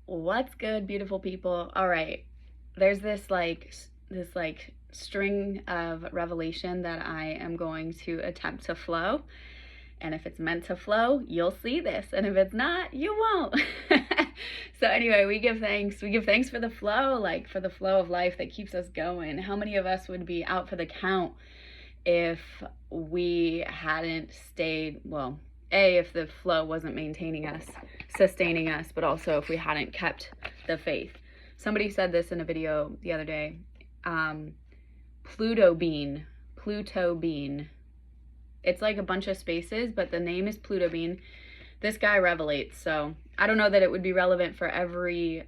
What's good, beautiful people? All right, there's this string of revelation that I am going to attempt to flow. And if it's meant to flow, you'll see this. And if it's not, you won't. So anyway, we give thanks. We give thanks for the flow, like for the flow of life that keeps us going. How many of us would be out for the count if we hadn't stayed, well, if the flow wasn't maintaining us, sustaining us, but also if we hadn't kept the faith. Somebody said this in a video the other day. Pluto bean. It's like a bunch of spaces, but the name is Pluto bean. This guy revelates, so I don't know that it would be relevant for every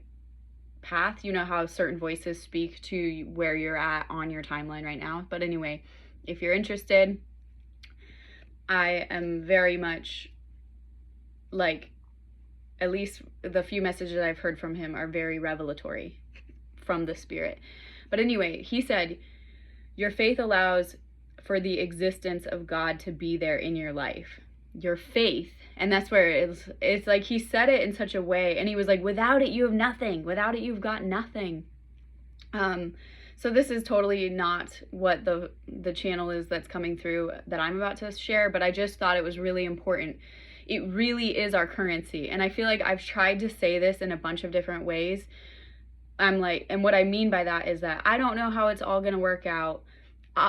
path. You know how certain voices speak to where you're at on your timeline right now. But anyway, if you're interested, I am very much like, at least the few messages I've heard from him are very revelatory from the Spirit. But anyway, he said, your faith allows for the existence of God to be there in your life. Your faith, and that's where it's like he said it in such a way, and he was like, without it you have nothing. Without it you've got nothing. So this is totally not what the channel is that's coming through that I'm about to share, but I just thought it was really important. It really is our currency. And I feel like I've tried to say this in a bunch of different ways. I'm like, and what I mean by that is that I don't know how it's all going to work out.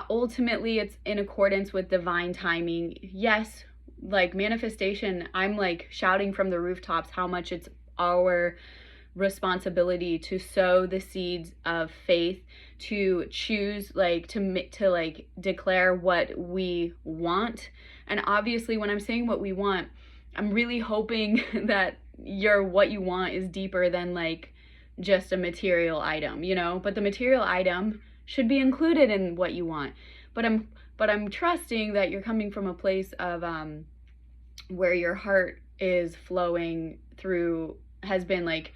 Ultimately, it's in accordance with divine timing. Yes, like manifestation, I'm like shouting from the rooftops how much it's our responsibility to sow the seeds of faith, to choose, like to like declare what we want. And obviously when I'm saying what we want, I'm really hoping that what you want is deeper than like just a material item, you know, but the material item should be included in what you want. But I'm trusting that you're coming from a place of where your heart is flowing through, has been like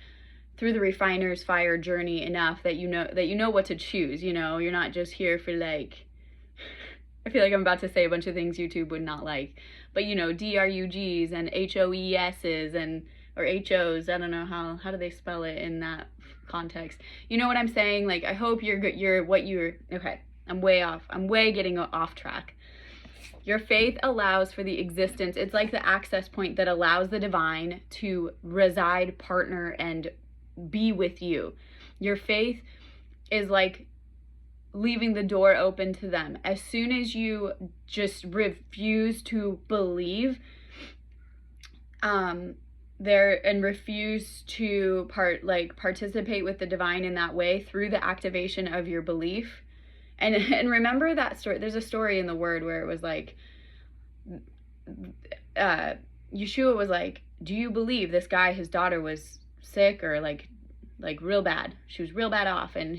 through the refiner's fire journey enough that you know what to choose. You know, you're not just here for like, I feel like I'm about to say a bunch of things YouTube would not like, but you know, DRUGs and HOESs and or HOs. I don't know how do they spell it in that context. You know what I'm saying? Like, I hope okay. I'm way getting off track. Your faith allows for the existence. It's like the access point that allows the divine to reside, partner, and be with you. Your faith is like leaving the door open to them. As soon as you just refuse to believe, and refuse to participate with the divine in that way through the activation of your belief. And remember that story. There's a story in the Word where it was like, Yeshua was like, do you believe this guy, his daughter was sick or like real bad? She was real bad off. And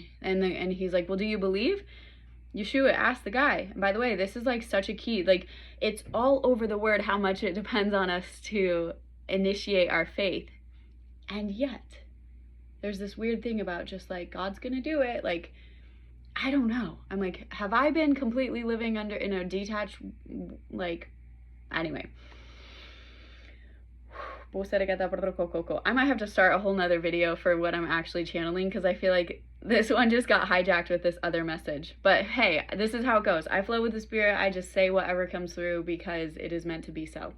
he's like, well, do you believe? Yeshua asked the guy. And by the way, this is like such a key, like it's all over the Word how much it depends on us to initiate our faith. And yet there's this weird thing about just like, God's gonna do it. Like, I don't know. I'm like, have I been completely living in a detached, like, anyway. I might have to start a whole nother video for what I'm actually channeling, because I feel like this one just got hijacked with this other message. But hey, this is how it goes. I flow with the Spirit. I just say whatever comes through because it is meant to be so.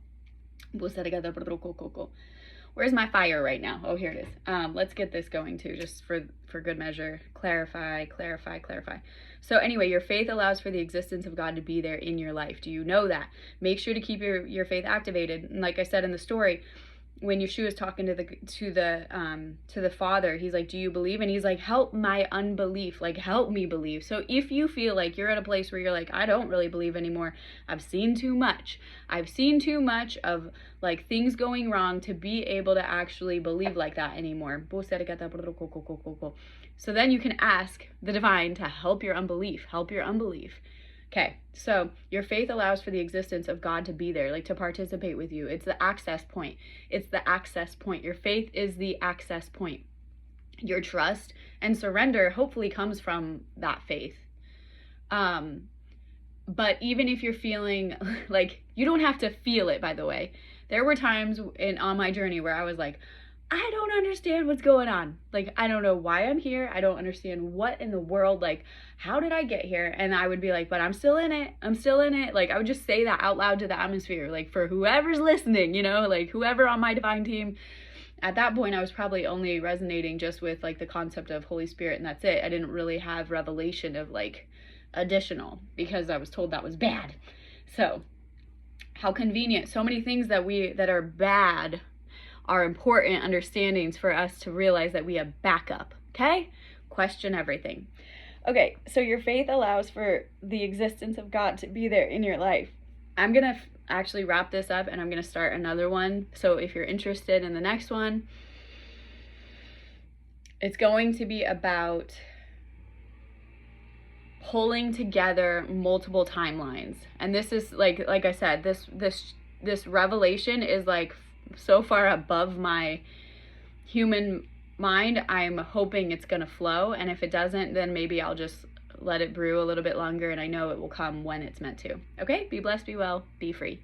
Where's my fire right now? Oh, here it is. Let's get this going too, just for good measure. Clarify. So anyway, your faith allows for the existence of God to be there in your life. Do you know that? Make sure to keep your faith activated. And like I said in the story, when Yeshua is talking to the Father, he's like, do you believe? And he's like, help my unbelief, like help me believe. So if you feel like you're at a place where you're like, I don't really believe anymore, I've seen too much of like things going wrong to be able to actually believe like that anymore. So then you can ask the divine to help your unbelief. Okay, so your faith allows for the existence of God to be there, like to participate with you. It's the access point. Your faith is the access point. Your trust and surrender hopefully comes from that faith. But even if you're feeling like, you don't have to feel it, by the way. There were times on my journey where I was like, I don't understand what's going on. Like, I don't know why I'm here. I don't understand what in the world, like, how did I get here? And I would be like, but I'm still in it. I'm still in it. Like, I would just say that out loud to the atmosphere, like, for whoever's listening, you know, like, whoever on my divine team. At that point, I was probably only resonating just with, like, the concept of Holy Spirit, and that's it. I didn't really have revelation of, like, additional, because I was told that was bad. So, how convenient. So many things that are bad are important understandings for us to realize that we have backup, okay? Question everything. Okay, so your faith allows for the existence of God to be there in your life. I'm going to actually wrap this up, and I'm going to start another one. So if you're interested in the next one, it's going to be about pulling together multiple timelines. And this is like I said, this revelation is like so far above my human mind. I'm hoping it's gonna flow, and if it doesn't, then maybe I'll just let it brew a little bit longer, and I know it will come when it's meant to. Okay, be blessed, be well, be free.